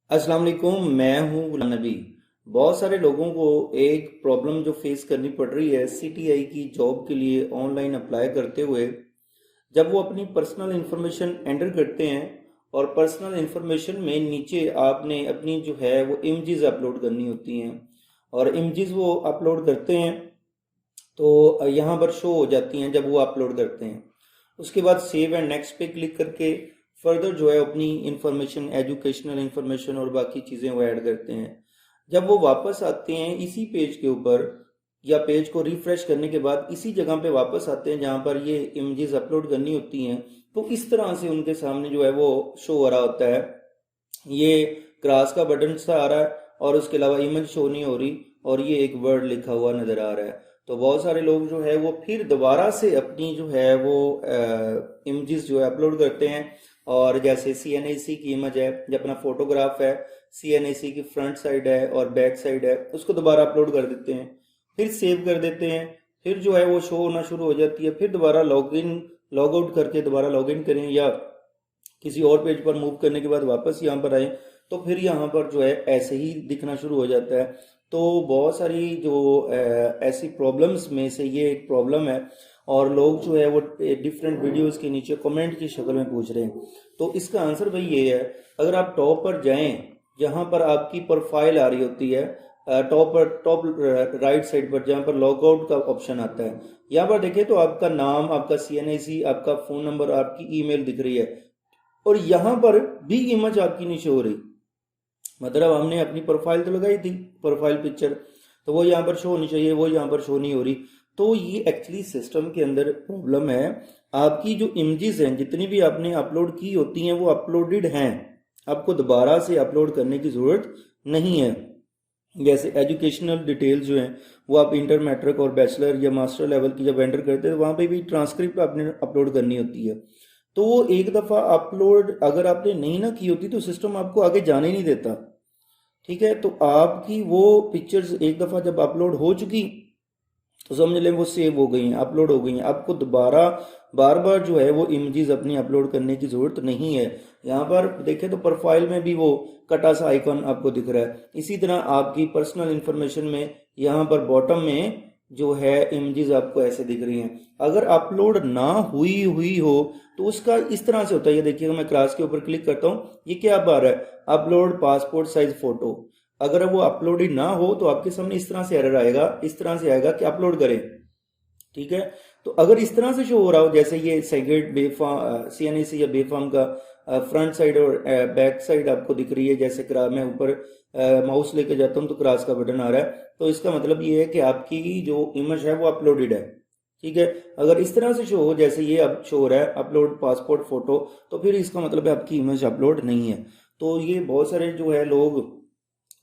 अस्सलाम वालेकुम। मैं हूं गुलाम नबी। बहुत सारे लोगों को एक प्रॉब्लम जो फेस करनी पड़ रही है सीटीआई की जॉब के लिए ऑनलाइन अप्लाई करते हुए, जब वो अपनी पर्सनल इंफॉर्मेशन एंटर करते हैं और पर्सनल इंफॉर्मेशन में नीचे आपने अपनी जो है वो इमेजेस अपलोड करनी होती हैं और इमेजेस वो अपलोड करते हैं तो यहाँ पर शो हो जाती हैं जब वो अपलोड करते हैं। उसके बाद सेव एंड नेक्स्ट पे क्लिक करके फर्दर जो है अपनी इंफॉर्मेशन, एजुकेशनल इंफॉर्मेशन और बाकी चीज़ें वो ऐड करते हैं। जब वो वापस आते हैं इसी पेज के ऊपर या पेज को रिफ्रेश करने के बाद इसी जगह पे वापस आते हैं जहाँ पर ये इमेजेस अपलोड करनी होती हैं, तो इस तरह से उनके सामने जो है वो शो हो रहा होता है। ये क्रॉस का बटन सा आ रहा है और उसके अलावा इमेज शो नहीं हो रही और ये एक वर्ड लिखा हुआ नज़र आ रहा है। तो बहुत सारे लोग जो है वो फिर दोबारा से अपनी जो है वो इमेजेस जो है अपलोड करते हैं। और जैसे सीएनएसी की इमेज है, जो अपना फोटोग्राफ है, सीएनएसी की फ्रंट साइड है और बैक साइड है, उसको दोबारा अपलोड कर देते हैं, फिर सेव कर देते हैं, फिर जो है वो शो होना शुरू हो जाती है। फिर दोबारा लॉग आउट करके दोबारा लॉग इन करें या किसी और पेज पर मूव करने के बाद वापस यहाँ पर आए तो फिर यहाँ पर जो है ऐसे ही दिखना शुरू हो जाता है। तो बहुत सारी जो ऐसी प्रॉब्लम्स में से ये एक प्रॉब्लम है और लोग जो है वो डिफरेंट वीडियोस के नीचे कमेंट की शक्ल में पूछ रहे हैं। तो इसका आंसर भाई ये है, अगर आप टॉप पर जाएं जहाँ पर आपकी प्रोफाइल आ रही होती है, टॉप राइट साइड पर जहाँ पर लॉगआउट का ऑप्शन आता है, यहाँ पर देखें तो आपका नाम, आपका सीएनआईसी, आपका फ़ोन नंबर, आपकी ईमेल दिख रही है और यहाँ पर भी इमेज आपकी नहीं शो हो रही। मतलब हमने अपनी प्रोफाइल तो लगाई थी, प्रोफाइल पिक्चर, तो वो यहाँ पर शो होनी चाहिए, वो यहाँ पर शो नहीं हो रही। तो ये एक्चुअली सिस्टम के अंदर प्रॉब्लम है। आपकी जो इमेजेस हैं जितनी भी आपने अपलोड की होती हैं वो अपलोडेड हैं, आपको दोबारा से अपलोड करने की ज़रूरत नहीं है। जैसे एजुकेशनल डिटेल्स जो हैं वो आप इंटर, मैट्रिक और बैचलर या मास्टर लेवल की जब एंटर करते हैं तो वहाँ पे भी ट्रांसक्रिप्ट आपने अपलोड करनी होती है। तो वो एक दफ़ा अपलोड अगर आपने नहीं ना की होती तो सिस्टम आपको आगे जाने नहीं देता। ठीक है, तो आपकी वो पिक्चर्स एक दफ़ा जब अपलोड हो चुकी तो समझ लें वो सेव हो गई हैं, अपलोड हो गई हैं। आपको दोबारा बार बार जो है वो इमेजेस अपनी अपलोड करने की ज़रूरत नहीं है। यहाँ पर देखें तो प्रोफाइल में भी वो कटा सा आइकॉन आपको दिख रहा है। इसी तरह आपकी पर्सनल इंफॉर्मेशन में यहाँ पर बॉटम में जो है इमेजेस आपको ऐसे दिख रही हैं। अगर अपलोड ना हुई हुई हो तो उसका इस तरह से होता है। ये देखिएगा, मैं क्रॉस के ऊपर क्लिक करता हूँ, ये क्या आ रहा है, अपलोड पासपोर्ट साइज फोटो। अगर वो अपलोड ही ना हो तो आपके सामने इस तरह से एरर आएगा, इस तरह से आएगा कि अपलोड करें। ठीक है, तो अगर इस तरह से शो हो रहा हो, जैसे ये सेग्रेड बेफाम सीएनएसी या बेफाम का फ्रंट साइड और बैक साइड आपको दिख रही है, जैसे मैं ऊपर माउस लेके जाता हूँ तो क्रॉस का बटन आ रहा है, तो इसका मतलब ये है कि आपकी जो इमेज है वो अपलोडेड है। ठीक है, अगर इस तरह से शो हो जैसे ये अब शो हो रहा है अपलोड पासपोर्ट फोटो, तो फिर इसका मतलब है आपकी इमेज अपलोड नहीं है। तो ये बहुत सारे जो है लोग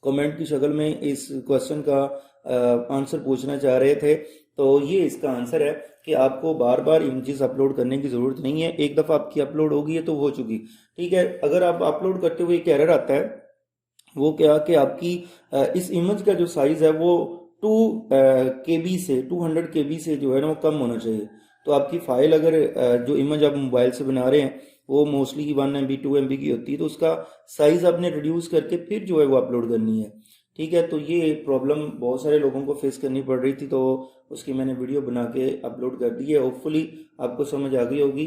कमेंट की शक्ल में इस क्वेश्चन का आंसर पूछना चाह रहे थे। तो ये इसका आंसर है कि आपको बार बार इमेजेस अपलोड करने की ज़रूरत नहीं है। एक दफ़ा आपकी अपलोड होगी है तो हो चुकी। ठीक है, अगर आप अपलोड करते हुए एक एरर आता है, वो क्या कि आपकी इस इमेज का जो साइज़ है वो 2 KB से 200 KB से जो है ना वो कम होना चाहिए। तो आपकी फ़ाइल अगर जो इमेज आप मोबाइल से बना रहे हैं वो मोस्टली 1 MB 2 MB की होती है, तो उसका साइज़ आपने रिड्यूस करके फिर जो है वो अपलोड करनी है। ठीक है, तो ये प्रॉब्लम बहुत सारे लोगों को फेस करनी पड़ रही थी, तो उसकी मैंने वीडियो बना के अपलोड कर दी है। होपफुली आपको समझ आ गई होगी।